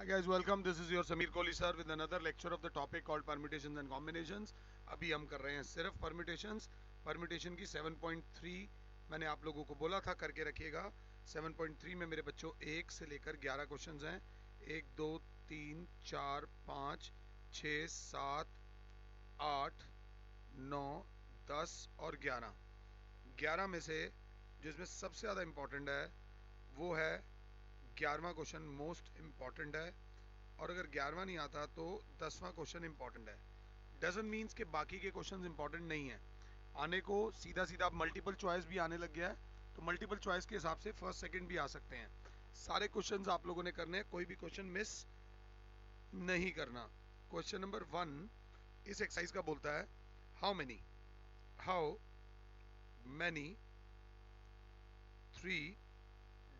Hi guys, welcome. This is your Samir Kohli sir with another lecture of the topic called permutations and combinations. अभी हम कर रहे हैं सिर्फ permutations. Permutation की 7.3 मैंने आप लोगों को बोला था करके रखिएगा. 7.3 में मेरे बच्चों 1 से लेकर 11 क्वेश्चंस हैं. 1 2 3 4 5 6 7 8 9 10 और 11. 11 में से जो इसमें सबसे ज़्यादा इम्पोर्टेंट है वो है 11वां क्वेश्चन मोस्ट इम्पॉर्टेंट है. और अगर 11वां नहीं आता तो 10वां क्वेश्चन इंपॉर्टेंट है. डजंट मीन्स कि बाकी के क्वेश्चंस इंपॉर्टेंट नहीं है. आने को सीधा सीधा अब मल्टीपल चॉइस भी आने लग गया है, तो मल्टीपल चॉइस के हिसाब से फर्स्ट सेकंड भी आ सकते हैं. सारे क्वेश्चंस आप लोगों ने करने हैं, कोई भी क्वेश्चन मिस नहीं करना. क्वेश्चन नंबर 1 इस एक्सरसाइज का बोलता है how many 3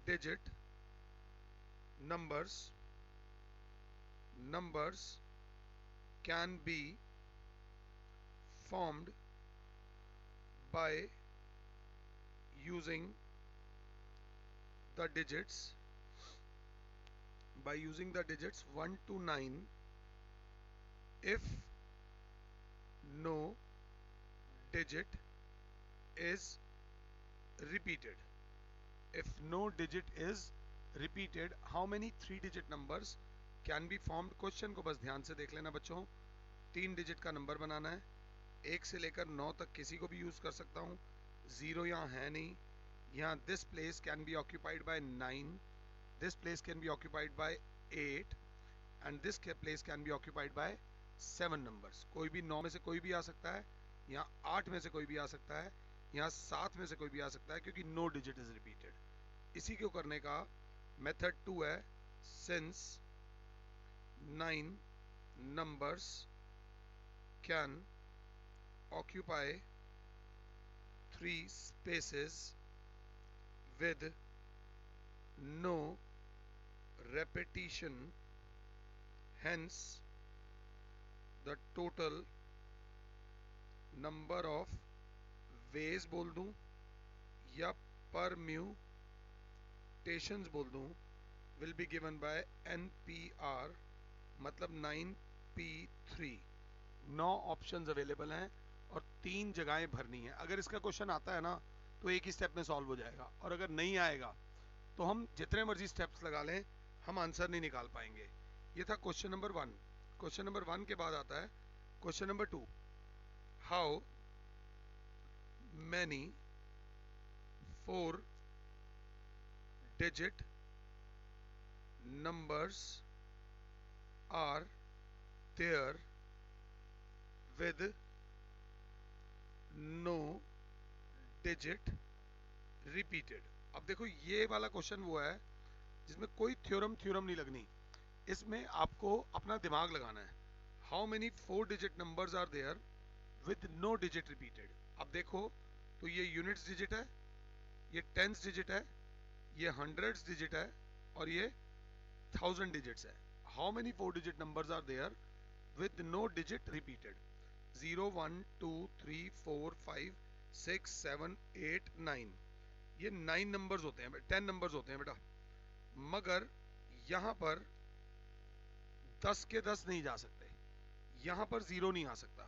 digit numbers can be formed by using the digits 1 to 9 if no digit is repeated. If no digit is repeated, how many 3 digit numbers can be formed. Question को बस ध्यान से देख लेना बच्चों. 3 डिजिट का number बनाना है. 1 से लेकर 9 तक किसी को भी यूज़ कर सकता हूँ. 0 यहाँ है नहीं. यहाँ this place can be occupied by 9, this place can be occupied bye 8 and this place can be occupied bye 7 numbers. कोई भी 9 में से कोई भी आ सकता है, यहाँ 8 में से कोई भी आ सकता है, यहाँ 7 में से कोई भी आ सकता है, क्योंकि नो डिजिट इज रिपीटेड. इसी को करने का मेथड 2 है. Since 9 numbers can occupy 3 spaces with no repetition, hence the total number of ways बोल दूं या permutations बोल दूं will be given by NPR, मतलब 9P3. 9 ऑप्शंस अवेलेबल हैं और 3 जगहें भरनी है. अगर इसका क्वेश्चन आता है ना तो एक ही स्टेप में सॉल्व हो जाएगा, और अगर नहीं आएगा तो हम जितने मर्जी स्टेप्स लगा लें हम आंसर नहीं निकाल पाएंगे. ये था क्वेश्चन नंबर 1. क्वेश्चन नंबर 1 के बाद आता है question number 2. How many 4 digit numbers are there with no digit repeated. अब देखो ये वाला क्वेश्चन वो है जिसमें कोई थ्योरम नहीं लगनी. इसमें आपको अपना दिमाग लगाना है. How many 4 digit numbers are there with no digit repeated. अब देखो तो ये यूनिट्स डिजिट है, ये टेंस डिजिट है, ये हंड्रेड्स डिजिट है और ये 1000 डिजिट्स है. How many 4 digit numbers are there with no digit repeated. 0 1 2 3 4 5 6 7 8 9. ये 9 नंबर्स होते हैं, 10 नंबर्स होते हैं बेटा. मगर यहां पर 10 के 10 नहीं जा सकते, यहां पर 0 नहीं आ सकता.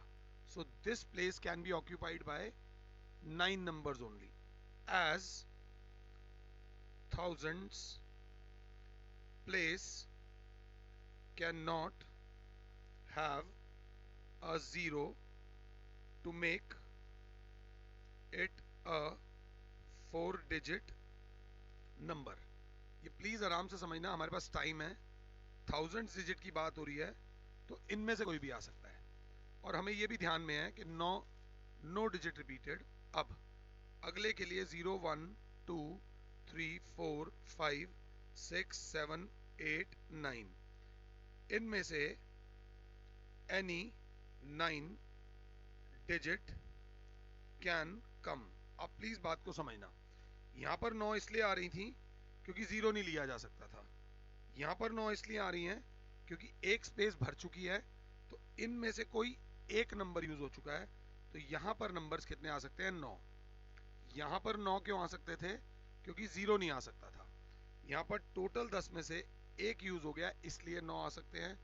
So this place can be occupied by 9 numbers only, as thousands place cannot have a 0 to make it a 4 digit number. ये प्लीज आराम से समझना, हमारे पास टाइम है. 1000 डिजिट की बात हो रही है तो इनमें से कोई भी आ सकता है, और हमें ये भी ध्यान में है कि नो डिजिट रिपीटेड. अब अगले के लिए 0 1 2 3 4 5 6 7 8 9, इनमें से एनी 9 डिजिट कैन कम. अब प्लीज बात को समझना. यहां पर 9 इसलिए आ रही थी क्योंकि 0 नहीं लिया जा सकता था. यहां पर 9 इसलिए आ रही हैं क्योंकि एक स्पेस भर चुकी है, तो इनमें से कोई एक नंबर यूज हो चुका है. तो यहां पर नंबर्स कितने आ सकते हैं? 9. यहां पर 9 क्यों आ सकते थे? क्योंकि 0 नहीं आ सकता था. यहाँ पर टोटल 10 में से एक यूज हो गया, इसलिए 9 आ सकते हैं,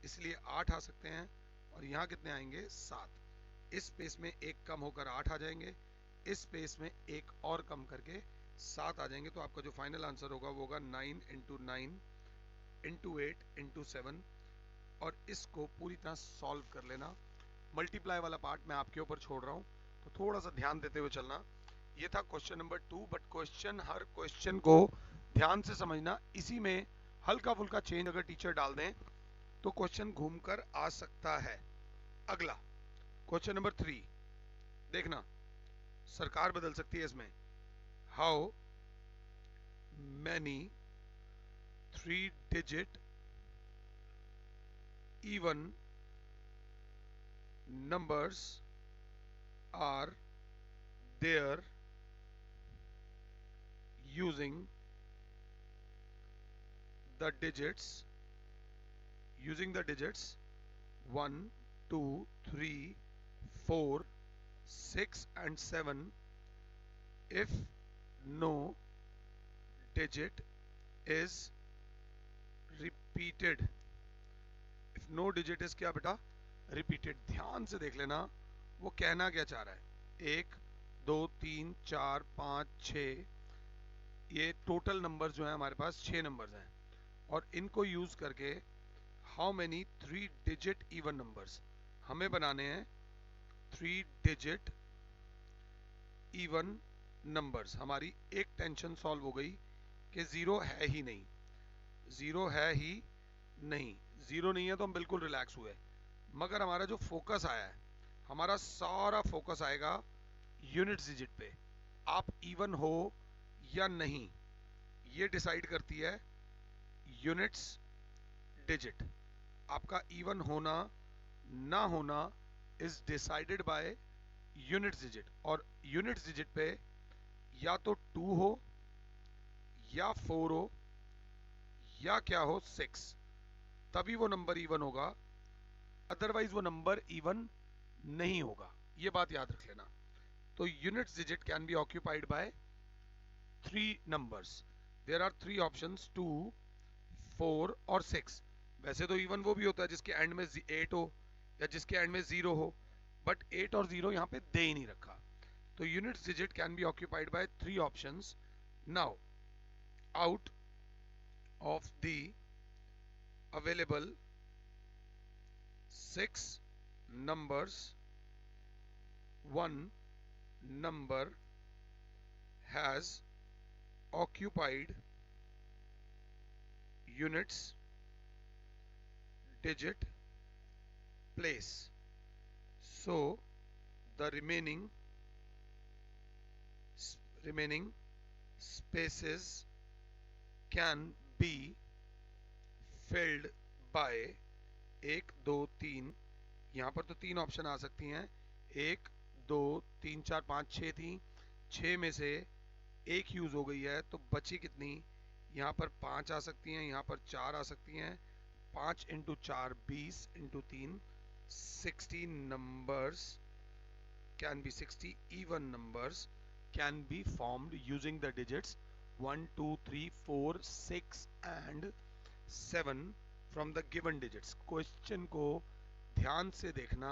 इसलिए 8 आ सकते हैं, और यहाँ कितने आएंगे 7। इस स्पेस में एक कम होकर 8 आ जाएंगे, इस स्पेस में एक और कम करके 7 आ जाएंगे। तो आपका जो फाइनल आंसर होगा वो होगा 9 इंटू 9 इंटू 8 इंटू 7। और इसको पूरी तरह सॉल्व कर लेना। मल्टीप्लाई वाला पार्ट मैं आपके ऊपर छोड़ रहा हूँ, तो थोड़ा सा ध्यान देते हुए चलना। ये था question number 2, but question, her question को ध्यान से समझना। इसी में हल्का फुल्का चेंज अगर टीचर डाल दें तो क्वेश्चन घूमकर आ सकता है। अगला क्वेश्चन नंबर 3 देखना, सरकार बदल सकती है इसमें। How many 3 digit even numbers are there using the digits 1 2 3 4 6 and 7 if no digit is repeated। if no digit is क्या बेटा, repeated। ध्यान से देख लेना वो कहना क्या चाह रहा है। 1 2 3 4 5 6, ये टोटल नंबर जो है हमारे पास 6 नंबर्स हैं, और इनको यूज करके how many 3 digit even numbers, हमें बनाने हैं 3 डिजिट इवन नंबर्स। हमारी एक टेंशन सॉल्व हो गई कि जीरो है ही नहीं, जीरो है ही नहीं, जीरो नहीं है तो हम बिल्कुल रिलैक्स हुए। मगर हमारा जो फोकस आया है, हमारा सारा फोकस आएगा यूनिट डिजिट पे। आप इवन हो या नहीं, ये डिसाइड करती है यूनिट्स डिजिट। आपका इवन होना ना होना is decided by unit digit, और यूनिट डिजिट पे या तो 2 हो या 4 हो या क्या हो 6, तभी वो नंबर इवन होगा, अदरवाइज वो नंबर इवन नहीं होगा। ये बात याद रख लेना। तो unit digit can be occupied by 3 numbers. There are 3 options, 2 4 और 6। वैसे तो इवन वो भी होता है जिसके एंड में 8 हो या जिसके एंड में 0 हो, बट 8 और 0 यहाँ पे दे ही नहीं रखा। तो unit digit can be occupied by 3 options. Now out of the available 6 numbers, one number has occupied units digit place, so the remaining spaces can be filled by 1 2 3। यहाँ पर तो 3 ऑप्शन आ सकती हैं, 1 2 3 4 5 6 थी, 6 में से एक यूज हो गई है, तो बची कितनी, यहाँ पर 5 आ सकती हैं, यहाँ पर 4 आ सकती हैं। 5 into 4 20 into 3 60 numbers can be 60 even numbers can be formed using the digits 1 2 3 4 6 and 7 from the given digits. Question को ध्यान से देखना,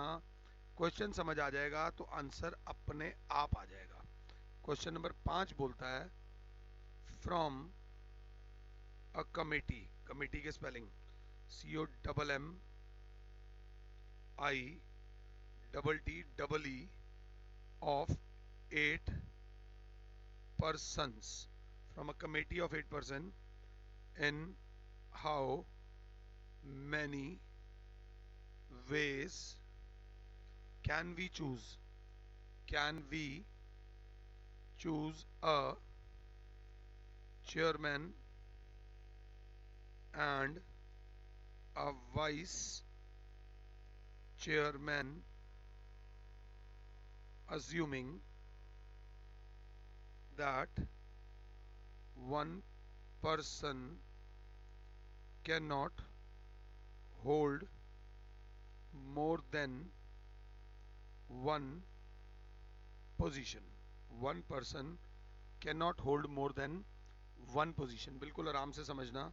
क्वेश्चन समझ आ जाएगा तो आंसर अपने आप आ जाएगा। क्वेश्चन नंबर 5 बोलता है फ्रॉम अ कमेटी, कमेटी के spelling COMMITTEE of 8 persons, from a committee of 8 person, in how many ways can we choose a chairman and a vice chairman, assuming that one person cannot hold more than one position। one person cannot hold more than one position। बिल्कुल आराम से समझना,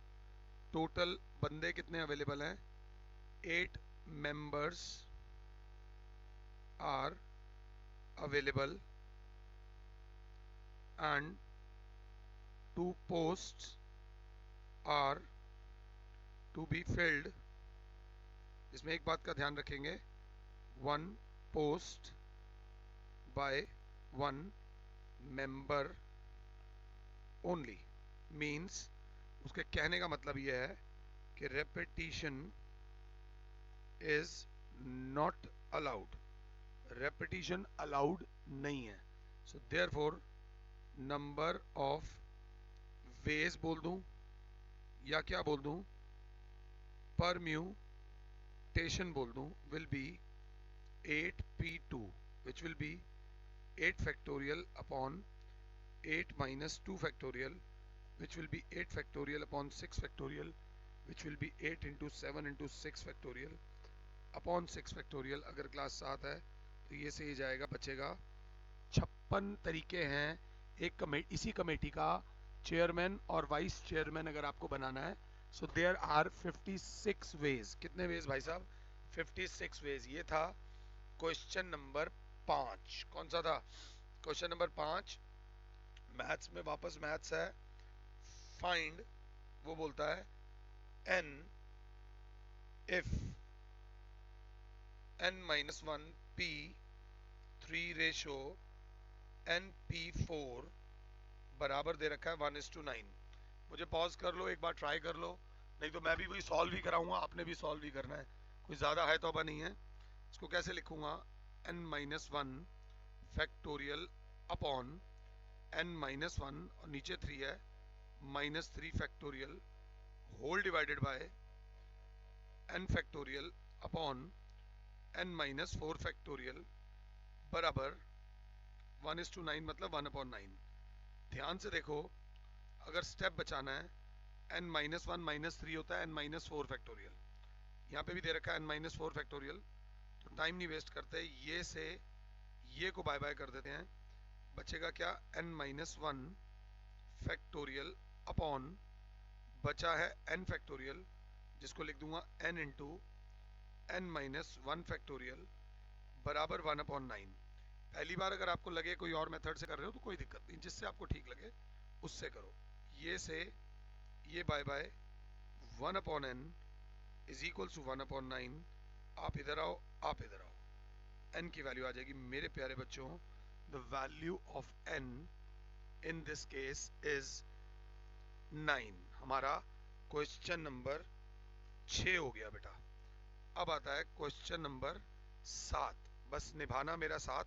total बंदे कितने available हैं? 8 members are available and 2 posts are to be filled. इसमें एक बात का ध्यान रखेंगे, 1 post by 1 member only means, उसके कहने का मतलब यह है कि repetition is not allowed. repetition allowed नहीं है. so therefore number of ways बोल दूं या क्या बोल दूं, permutation बोल दूं, will be 8p2 which will be 8 factorial upon 8 minus 2 factorial which will be 8 factorial upon 6 factorial which will be 8 into 7 into 6 factorial upon 6 factorial. अगर क्लास 7 है तो ये से ही जाएगा, बचेगा 56 तरीके हैं एक इसी कमेटी का चेयरमैन और वाइस चेयरमैन अगर आपको बनाना है. So there are 56 ways. कितने वेज भाई साहब? 56 वेज. ये था क्वेश्चन नंबर 5. कौन सा था? Question number 5. मैथ्स में वापस मैथ्स है. फाइंड, वो बोलता है n if n minus 1 p 3 ratio n p4 बराबर दे रखा है 1:9. मुझे पॉज कर लो, एक बार ट्राई कर लो, नहीं तो मैं भी वही सॉल्व ही कराऊंगा, आपने भी सॉल्व ही करना है. कोई ज़्यादा है तौबा नहीं है. इसको कैसे लिखूंगा? n minus 1 factorial upon n minus 1 और नीचे 3 है -3 factorial whole divided by n factorial upon n minus 4 factorial बराबर 1:9 मतलब 1/9. ध्यान से देखो, अगर स्टेप बचाना है n minus 1 -3 होता है n minus 4 फैक्टोरियल. यहाँ पे भी दे रखा है n minus 4 फैक्टोरियल. तो टाइम नहीं वेस्ट करते, ये से ये को बाय बाय कर देते हैं. बचेगा क्या? n minus 1 फैक्टोरियल अपॉन बचा है n फैक्टोरियल, जिसको लिख दूंगा n into n minus 1 factorial बराबर 1/9. पहली बार अगर आपको लगे कोई और मेथड से कर रहे हो तो कोई दिक्कत नहीं, जिससे आपको ठीक लगे उससे करो. ये से ये by by 1/n is equal to 1/9. आप इधर आओ, आप इधर आओ, n की वैल्यू आ जाएगी. मेरे प्यारे बच्चों, the value of n in this case is 9. हमारा क्वेश्चन नंबर 6 हो गया बेटा. अब आता है क्वेश्चन नंबर 7. बस निभाना मेरा साथ,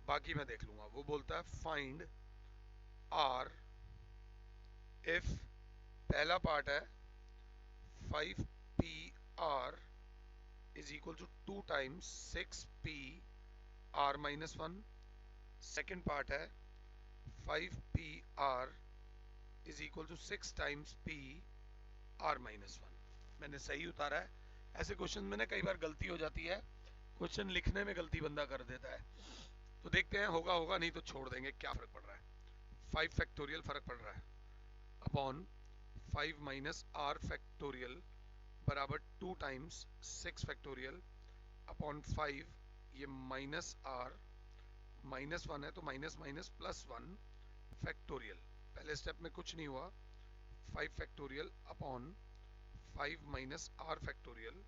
बाकी मैं देख लूंगा. वो बोलता है फाइंड r इफ, पहला पार्ट है 5pr is equal to 2 times 6pr minus 1. Second part है 5pr is equal to 6 times pr minus 1. मैंने सही उतारा है. ऐसे क्वेश्चन में ना कई बार गलती हो जाती है, क्वेश्चन लिखने में गलती बंदा कर देता है. तो देखते हैं, होगा होगा, नहीं तो छोड़ देंगे, क्या फर्क पड़ रहा है. 5 फैक्टोरियल फर्क पड़ रहा है अपॉन 5 माइनस r फैक्टोरियल बराबर 2 टाइम्स 6 फैक्टोरियल अपॉन 5. ये माइनस r -1 है तो माइनस माइनस प्लस 1 फैक्टोरियल. पहले स्टेप में कुछ नहीं हुआ. 5 factorial upon 5 minus r factorial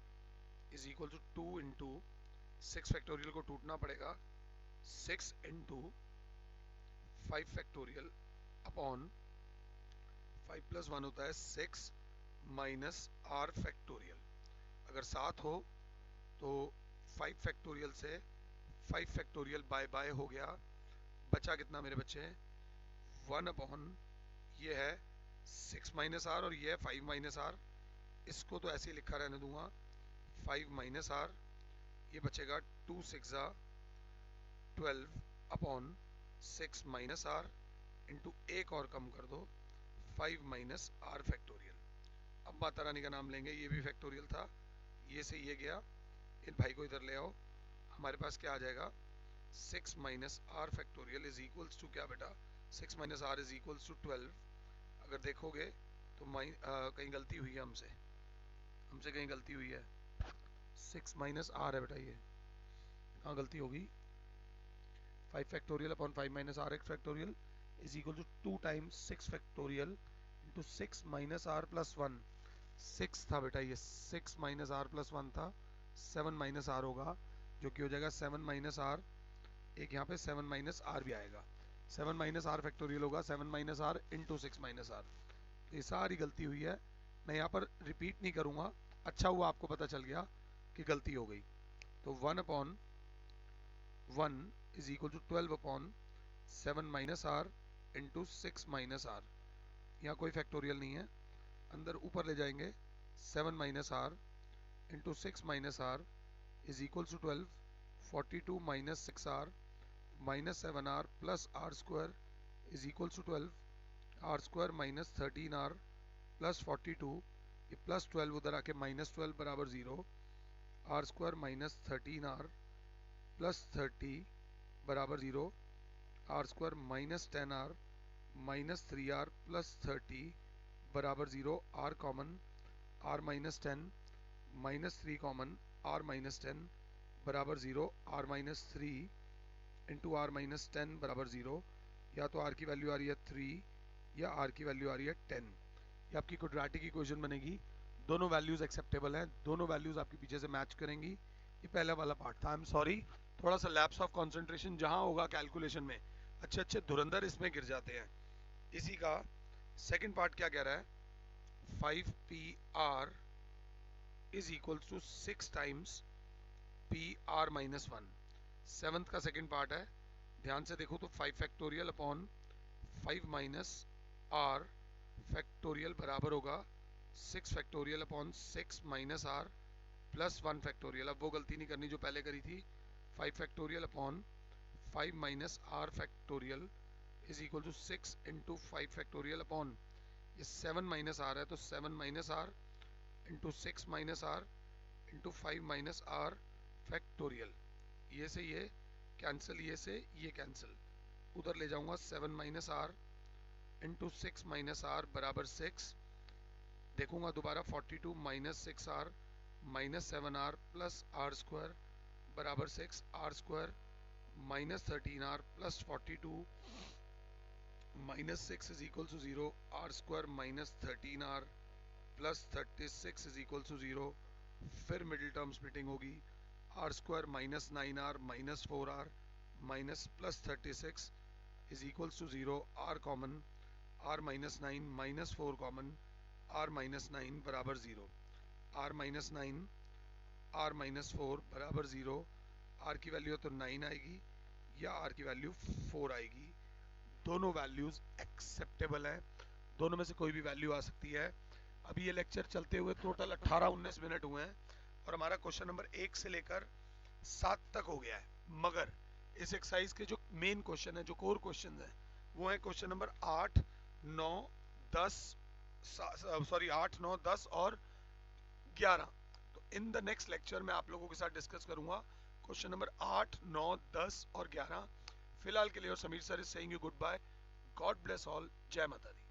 is equal to 2 into 6 factorial को टूटना पड़ेगा, 6 इंटू 5 फैक्टोरियल अपॉन 5 प्लस 1 होता है 6 माइनस r फैक्टोरियल. अगर 7 हो तो 5 फैक्टोरियल से 5 फैक्टोरियल बाय बाय हो गया. बचा कितना मेरे बच्चे? 1 अपॉन ये है 6 माइनस r और ये है 5 माइनस r. इसको तो ऐसे ही लिखा रहने दूंगा 5 माइनस r. ये बचेगा 2 6 12 अपॉन 6 माइनस r इंटू एक और कम कर दो 5 माइनस r फैक्टोरियल. अब माता रानी का नाम लेंगे, ये भी फैक्टोरियल था, ये से ये गया. इन भाई को इधर ले आओ. हमारे पास क्या आ जाएगा? 6 minus r factorial is equals to क्या बेटा? 6 minus r is equals to 12. अगर देखोगे तो कहीं गलती हुई है हमसे हमसे कहीं गलती हुई है। 6 माइनस आर है बेटा, ये कहाँ गलती होगी? 5 factorial upon 5 minus R X factorial is equal to 2 times 6 factorial into 6 minus R plus 1। 6 था बेटा, ये 6 माइनस आर प्लस 1 था, 7 माइनस आर होगा, जो कि हो जाएगा 7 माइनस आर, एक यहाँ पे 7 माइनस आर भी आएगा, 7 माइनस आर फैक्टोरियल होगा 7 minus R into 6 minus R. ये सारी गलती हुई है, मैं यहाँ पर रिपीट नहीं करूँगा, अच्छा हुआ आपको पता चल गया कि गलती हो गई। तो 1 upon 1 is equal to 12 upon 7 minus R into 6 minus R. यहाँ कोई फैक्टोरियल नहीं है, अंदर ऊपर ले जाएंगे, 7 minus R into 6 minus R is equal to 12, 42 minus 6 R minus 7 R plus R square is equal to 12, R square minus 13 R plus 42, ये plus 12 उधर आके माइनस 12 बराबर 0, R square minus 13 R plus 30 बराबर 0, R square minus 10 R minus 3 R plus 30 बराबर 0, R common, R minus 10 माइनस 3 common, R minus 10 बराबर 0, R minus 3 into R minus 10 बराबर 0, या तो आर की वैल्यू आ रही है 3 या आर की वैल्यू आ रही है 10। ये आपकी क्वाड्रेटिक इक्वेशन बनेगी, दोनों वैल्यूज एक्सेप्टेबल हैं, दोनों वैल्यूज आपके पीछे से मैच करेंगी। ये पहला वाला पार्ट था, आई एम सॉरी, थोड़ा सा लैप्स ऑफ कंसंट्रेशन जहां होगा कैलकुलेशन में, अच्छे अच्छे धुरंधर इसमें गिर जाते हैं। इसी का सेकंड पार्ट क्या कह रहा है, 5pr is equal to 6 times pr minus 1। Seventh का सेकंड पार्ट है, ध्यान से देखो तो 5 factorial upon 5 minus R factorial बराबर होगा 6 फैक्टोरियल अपॉन 6 माइनस आर प्लस 1 फैक्टोरियल। अब वो गलती नहीं करनी जो पहले करी थी, 5 factorial upon 5 minus R factorial is equal to 6 into 5 factorial upon, ये 7 माइनस आर है तो 7 minus R into 6 minus R into 5 minus R factorial. ये से ये कैंसिल, ये से ये कैंसिल, उधर ले जाऊंगा 7 minus R into 6 minus R बराबर 6, देखूंगा दोबारा 42 minus 6 R minus 7 R plus R square बराबर 6, R square minus 13 R plus 42 minus 6 is equal to 0, R square minus 13 R plus 36 is equal to 0, फिर मिडिल टर्म स्प्लिटिंग होगी, R square minus 9 R minus 4 R minus plus 36 is equal to 0, R common, R minus 9 minus 4 common, R minus 9 बराबर 0, R minus 9 R minus 4 बराबर 0, are की value तो 9 आएगी या are की value 4 आएगी, दोनों वैल्यूज एक्सेप्टेबल है, दोनों में से कोई भी वैल्यू आ सकती है। अभी ये लेक्चर चलते हुए टोटल 18-19 मिनट हुए हैं और हमारा क्वेश्चन नंबर 1 से लेकर 7 तक हो गया है, मगर इस एक्सरसाइज के जो मेन क्वेश्चन है, जो कोर क्वेश्चन है, वो है क्वेश्चन नंबर 8, 9, 10, सॉरी 8, 9, 10 और 11। तो इन द नेक्स्ट लेक्चर मैं आप लोगों के साथ डिस्कस करूंगा क्वेश्चन नंबर 8, 9, 10 और 11। फिलहाल के लिए और Sameer sir is saying you goodbye, God bless all, जय माता दी।